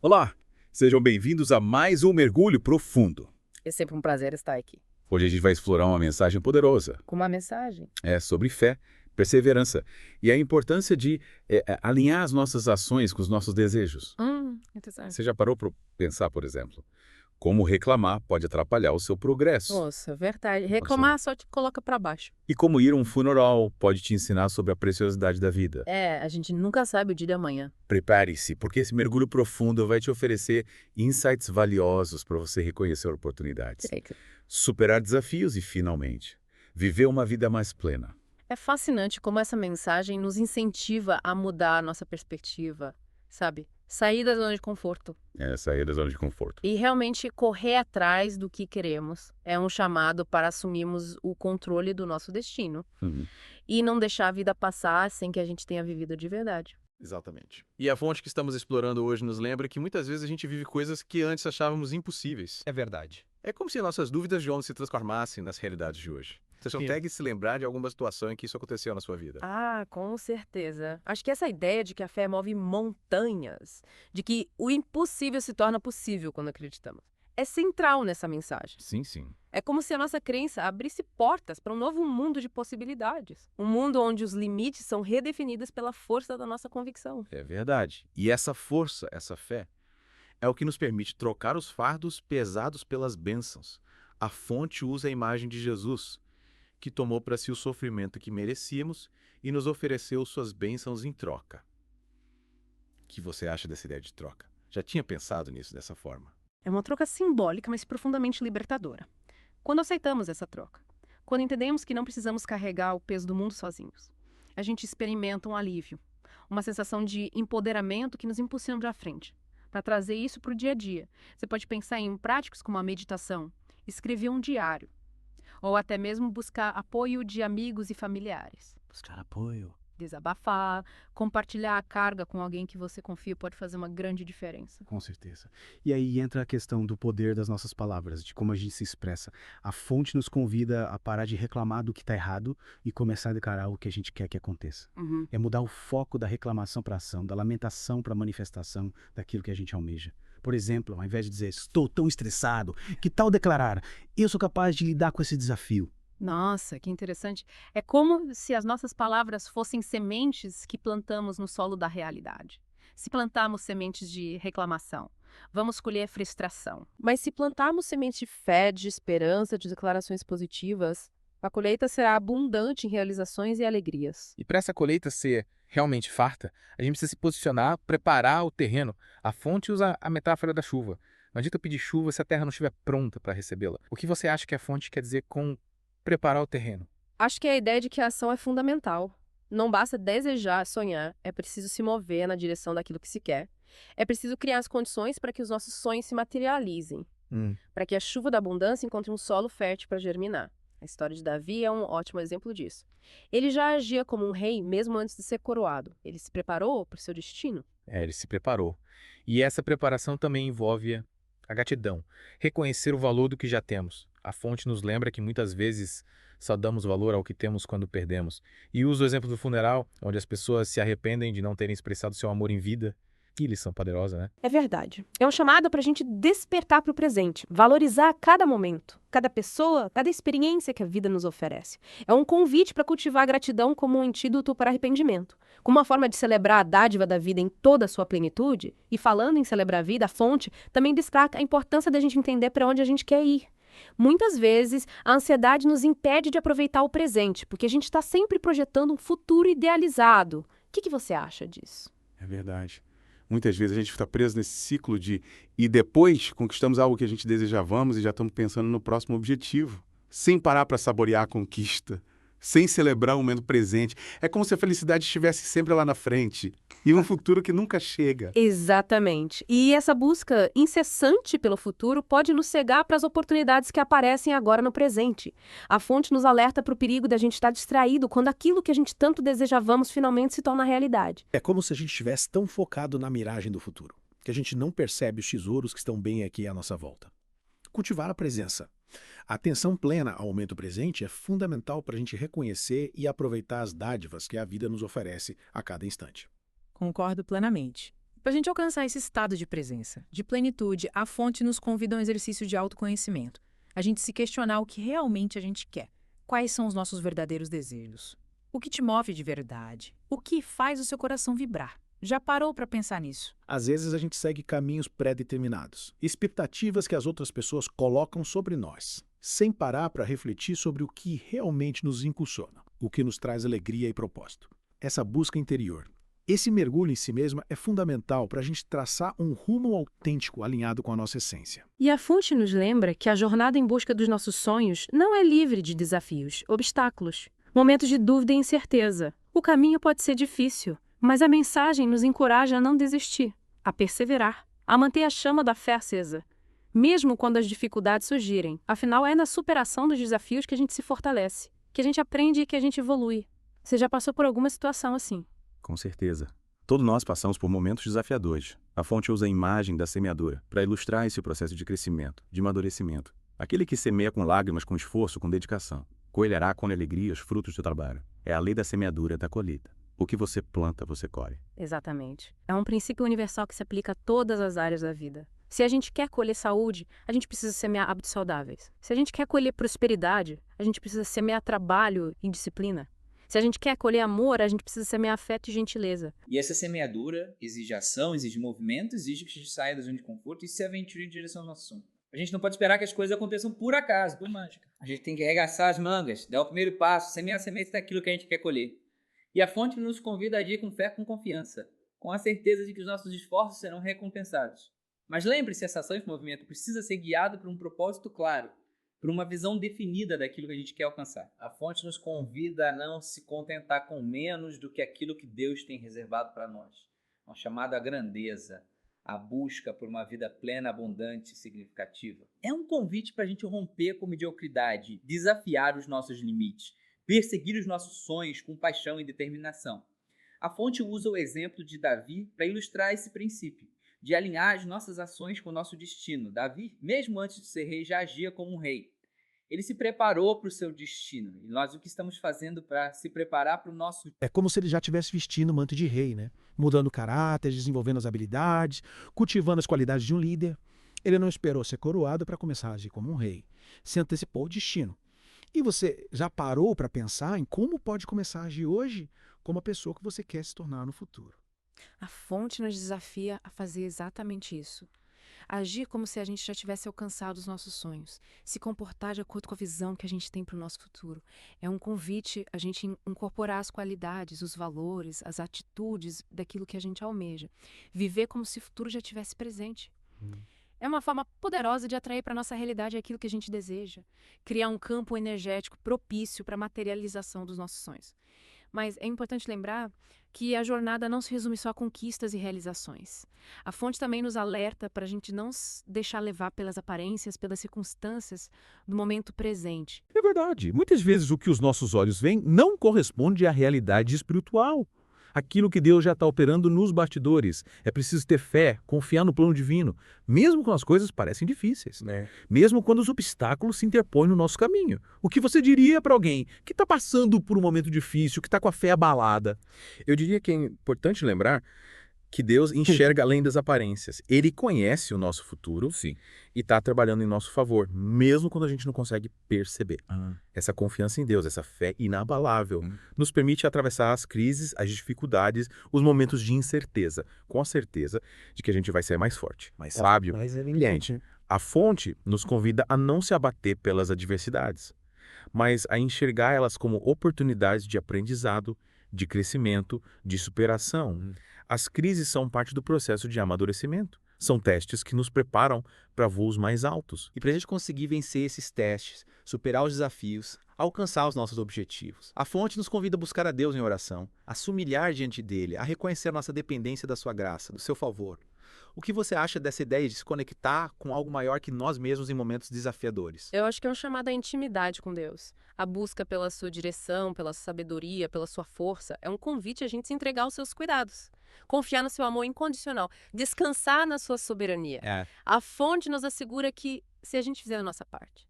Olá, sejam bem-vindos a mais um Mergulho Profundo. É sempre um prazer estar aqui. Hoje a gente vai explorar uma mensagem poderosa. Com uma mensagem. É sobre fé, perseverança e a importância de alinhar as nossas ações com os nossos desejos. Interessante. Você já parou para pensar, por exemplo, como reclamar pode atrapalhar o seu progresso? Nossa, verdade. Nossa. Reclamar só te coloca pra baixo. E como ir a um funeral pode te ensinar sobre a preciosidade da vida? É, a gente nunca sabe o dia de amanhã. Prepare-se, porque esse mergulho profundo vai te oferecer insights valiosos para você reconhecer oportunidades, superar desafios e, finalmente, viver uma vida mais plena. É fascinante como essa mensagem nos incentiva a mudar a nossa perspectiva, sabe? Sair da zona de conforto É sair da zona de conforto. e realmente correr atrás do que queremos. É um chamado para assumirmos o controle do nosso destino Uhum. e não deixar a vida passar sem que a gente tenha vivido de verdade. Exatamente. E a fonte que estamos explorando hoje nos lembra que muitas vezes a gente vive coisas que antes achávamos impossíveis. É verdade. É como se nossas dúvidas de ontem se transformassem nas realidades de hoje. Você consegue se lembrar de alguma situação em que isso aconteceu na sua vida? Ah, com certeza. Acho que essa ideia de que a fé move montanhas, de que o impossível se torna possível quando acreditamos, é central nessa mensagem. Sim, sim. É como se a nossa crença abrisse portas para um novo mundo de possibilidades. Um mundo onde os limites são redefinidos pela força da nossa convicção. É verdade. E essa força, essa fé, é o que nos permite trocar os fardos pesados pelas bênçãos. A fonte usa a imagem de Jesus, que tomou para si o sofrimento que merecíamos e nos ofereceu suas bênçãos em troca. O que você acha dessa ideia de troca? Já tinha pensado nisso dessa forma? É uma troca simbólica, mas profundamente libertadora. Quando aceitamos essa troca, quando entendemos que não precisamos carregar o peso do mundo sozinhos, a gente experimenta um alívio, uma sensação de empoderamento que nos impulsiona para frente. Para trazer isso para o dia a dia, você pode pensar em práticas como a meditação, escrever um diário, ou até mesmo buscar apoio de amigos e familiares. Buscar apoio. Desabafar, compartilhar a carga com alguém que você confia pode fazer uma grande diferença. Com certeza. E aí entra a questão do poder das nossas palavras, de como a gente se expressa. A fonte nos convida a parar de reclamar do que está errado e começar a declarar o que a gente quer que aconteça. É mudar o foco da reclamação para a ação, da lamentação para a manifestação daquilo que a gente almeja. Por exemplo, ao invés de dizer, estou tão estressado, que tal declarar, eu sou capaz de lidar com esse desafio? Nossa, que interessante. É como se as nossas palavras fossem sementes que plantamos no solo da realidade. Se plantarmos sementes de reclamação, vamos colher frustração. Mas se plantarmos sementes de fé, de esperança, de declarações positivas, a colheita será abundante em realizações e alegrias. E para essa colheita ser realmente farta, a gente precisa se posicionar, preparar o terreno. A fonte usa a metáfora da chuva. Não adianta eu pedir chuva se a terra não estiver pronta para recebê-la. O que você acha que a fonte quer dizer com preparar o terreno? Acho que a ideia de que a ação é fundamental. Não basta desejar, sonhar, é preciso se mover na direção daquilo que se quer. É preciso criar as condições para que os nossos sonhos se materializem, para que a chuva da abundância encontre um solo fértil para germinar. A história de Davi é um ótimo exemplo disso. Ele já agia como um rei mesmo antes de ser coroado. Ele se preparou para o seu destino. Ele se preparou. E essa preparação também envolve a gratidão. Reconhecer o valor do que já temos. A fonte nos lembra que muitas vezes só damos valor ao que temos quando perdemos. E usa o exemplo do funeral, onde as pessoas se arrependem de não terem expressado seu amor em vida. Que lição poderosa, né? É verdade. É um chamado para a gente despertar para o presente, valorizar cada momento, cada pessoa, cada experiência que a vida nos oferece. É um convite para cultivar a gratidão como um antídoto para arrependimento, como uma forma de celebrar a dádiva da vida em toda a sua plenitude. E falando em celebrar a vida, a fonte também destaca a importância da gente entender para onde a gente quer ir. Muitas vezes, a ansiedade nos impede de aproveitar o presente, porque a gente está sempre projetando um futuro idealizado. O que você acha disso? É verdade. Muitas vezes a gente está preso nesse ciclo de e depois conquistamos algo que a gente desejávamos e já estamos pensando no próximo objetivo, sem parar para saborear a conquista, sem celebrar o momento presente. É como se a felicidade estivesse sempre lá na frente e um futuro que nunca chega. Exatamente. E essa busca incessante pelo futuro pode nos cegar para as oportunidades que aparecem agora no presente. A fonte nos alerta para o perigo da gente estar distraído quando aquilo que a gente tanto desejávamos finalmente se torna realidade. É como se a gente estivesse tão focado na miragem do futuro, que a gente não percebe os tesouros que estão bem aqui à nossa volta. Cultivar a presença. A atenção plena ao momento presente é fundamental para a gente reconhecer e aproveitar as dádivas que a vida nos oferece a cada instante. Concordo plenamente. Para a gente alcançar esse estado de presença, de plenitude, a fonte nos convida a um exercício de autoconhecimento. A gente se questionar o que realmente a gente quer. Quais são os nossos verdadeiros desejos? O que te move de verdade? O que faz o seu coração vibrar? Já parou para pensar nisso? Às vezes a gente segue caminhos pré-determinados, expectativas que as outras pessoas colocam sobre nós, sem parar para refletir sobre o que realmente nos impulsiona, o que nos traz alegria e propósito. Essa busca interior, esse mergulho em si mesma é fundamental para a gente traçar um rumo autêntico alinhado com a nossa essência. E a fonte nos lembra que a jornada em busca dos nossos sonhos não é livre de desafios, obstáculos, momentos de dúvida e incerteza. O caminho pode ser difícil, mas a mensagem nos encoraja a não desistir, a perseverar, a manter a chama da fé acesa, mesmo quando as dificuldades surgirem. Afinal, é na superação dos desafios que a gente se fortalece, que a gente aprende e que a gente evolui. Você já passou por alguma situação assim? Com certeza. Todos nós passamos por momentos desafiadores. A fonte usa a imagem da semeadura para ilustrar esse processo de crescimento, de amadurecimento. Aquele que semeia com lágrimas, com esforço, com dedicação, colherá com alegria os frutos do trabalho. É a lei da semeadura e da colheita. O que você planta, você colhe. Exatamente. É um princípio universal que se aplica a todas as áreas da vida. Se a gente quer colher saúde, a gente precisa semear hábitos saudáveis. Se a gente quer colher prosperidade, a gente precisa semear trabalho e disciplina. Se a gente quer colher amor, a gente precisa semear afeto e gentileza. E essa semeadura exige ação, exige movimento, exige que a gente saia da zona de conforto e se aventure em direção ao nosso sonho. A gente não pode esperar que as coisas aconteçam por acaso, por mágica. A gente tem que arregaçar as mangas, dar o primeiro passo, semear a semente daquilo que a gente quer colher. E a fonte nos convida a agir com fé, com confiança, com a certeza de que os nossos esforços serão recompensados. Mas lembre-se, essa ação e movimento precisa ser guiado por um propósito claro, por uma visão definida daquilo que a gente quer alcançar. A fonte nos convida a não se contentar com menos do que aquilo que Deus tem reservado para nós. Uma chamada à grandeza, a busca por uma vida plena, abundante e significativa. É um convite para a gente romper com mediocridade, desafiar os nossos limites, perseguir os nossos sonhos com paixão e determinação. A fonte usa o exemplo de Davi para ilustrar esse princípio, de alinhar as nossas ações com o nosso destino. Davi, mesmo antes de ser rei, já agia como um rei. Ele se preparou para o seu destino. E nós o que estamos fazendo para se preparar para o nosso... É como se ele já tivesse vestindo o manto de rei, né? Mudando o caráter, desenvolvendo as habilidades, cultivando as qualidades de um líder. Ele não esperou ser coroado para começar a agir como um rei. Se antecipou o destino. E você já parou para pensar em como pode começar a agir hoje como a pessoa que você quer se tornar no futuro? A fonte nos desafia a fazer exatamente isso. Agir como se a gente já tivesse alcançado os nossos sonhos. Se comportar de acordo com a visão que a gente tem para o nosso futuro. É um convite a gente incorporar as qualidades, os valores, as atitudes daquilo que a gente almeja. Viver como se o futuro já estivesse presente. É uma forma poderosa de atrair para a nossa realidade aquilo que a gente deseja. Criar um campo energético propício para a materialização dos nossos sonhos. Mas é importante lembrar que a jornada não se resume só a conquistas e realizações. A fonte também nos alerta para a gente não deixar levar pelas aparências, pelas circunstâncias do momento presente. É verdade. Muitas vezes o que os nossos olhos veem não corresponde à realidade espiritual. Aquilo que Deus já está operando nos bastidores. É preciso ter fé, confiar no plano divino, mesmo quando as coisas parecem difíceis. Mesmo quando os obstáculos se interpõem no nosso caminho. O que você diria para alguém que está passando por um momento difícil, que está com a fé abalada? Eu diria que é importante lembrar que Deus enxerga além das aparências. Ele conhece o nosso futuro e está trabalhando em nosso favor, mesmo quando a gente não consegue perceber. Essa confiança em Deus, essa fé inabalável, nos permite atravessar as crises, as dificuldades, os momentos de incerteza, com a certeza de que a gente vai ser mais forte, mais sábio, mais brilhante. A fonte nos convida a não se abater pelas adversidades, mas a enxergar elas como oportunidades de aprendizado, de crescimento, de superação. As crises são parte do processo de amadurecimento. São testes que nos preparam para voos mais altos. E para a gente conseguir vencer esses testes, superar os desafios, alcançar os nossos objetivos, a fonte nos convida a buscar a Deus em oração, a se humilhar diante dele, a reconhecer a nossa dependência da sua graça, do seu favor. O que você acha dessa ideia de se conectar com algo maior que nós mesmos em momentos desafiadores? Eu acho que é um chamado à intimidade com Deus. A busca pela sua direção, pela sua sabedoria, pela sua força, é um convite a gente se entregar aos seus cuidados. Confiar no seu amor incondicional, descansar na sua soberania. A fonte nos assegura que, se a gente fizer a nossa parte,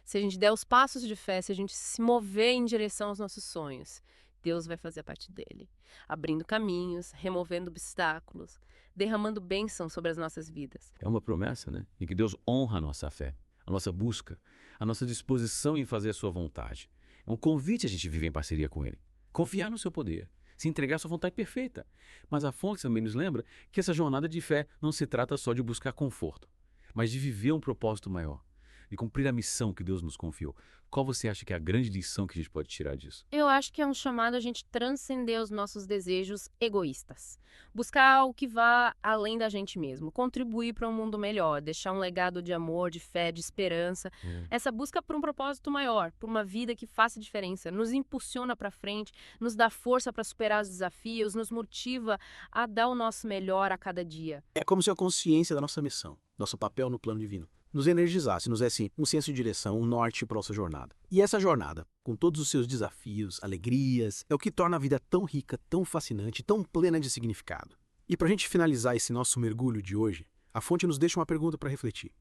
se a gente der os passos de fé, se a gente se mover em direção aos nossos sonhos, Deus vai fazer a parte dele, abrindo caminhos, removendo obstáculos, derramando bênção sobre as nossas vidas. É uma promessa, né? Em que Deus honra a nossa fé, a nossa busca, a nossa disposição em fazer a sua vontade. É um convite a gente viver em parceria com Ele. Confiar no seu poder, se entregar à sua vontade perfeita. Mas a fonte também nos lembra que essa jornada de fé não se trata só de buscar conforto, mas de viver um propósito maior, de cumprir a missão que Deus nos confiou. Qual você acha que é a grande lição que a gente pode tirar disso? Eu acho que é um chamado a gente transcender os nossos desejos egoístas. Buscar algo que vá além da gente mesmo, contribuir para um mundo melhor, deixar um legado de amor, de fé, de esperança. Essa busca por um propósito maior, por uma vida que faça diferença, nos impulsiona para frente, nos dá força para superar os desafios, nos motiva a dar o nosso melhor a cada dia. É como se a consciência da nossa missão, nosso papel no plano divino, nos energizasse, nos desse um senso de direção, um norte para a nossa jornada. E essa jornada, com todos os seus desafios, alegrias, é o que torna a vida tão rica, tão fascinante, tão plena de significado. E para a gente finalizar esse nosso mergulho de hoje, a fonte nos deixa uma pergunta para refletir.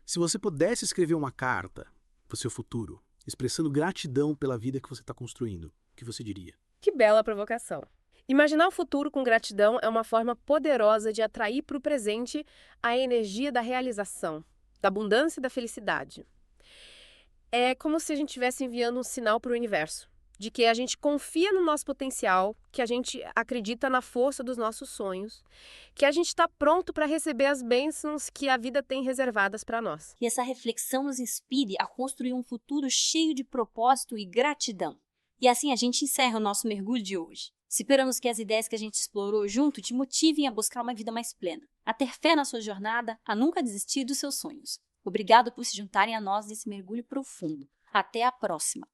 Se você pudesse escrever uma carta para o seu futuro, expressando gratidão pela vida que você está construindo, o que você diria? Que bela provocação! Imaginar o futuro com gratidão é uma forma poderosa de atrair para o presente a energia da realização, da abundância e da felicidade. É como se a gente estivesse enviando um sinal para o universo, de que a gente confia no nosso potencial, que a gente acredita na força dos nossos sonhos, que a gente está pronto para receber as bênçãos que a vida tem reservadas para nós. Que essa reflexão nos inspire a construir um futuro cheio de propósito e gratidão. E assim a gente encerra o nosso mergulho de hoje. Esperamos que as ideias que a gente explorou junto te motivem a buscar uma vida mais plena, a ter fé na sua jornada, a nunca desistir dos seus sonhos. Obrigado por se juntarem a nós nesse mergulho profundo. Até a próxima!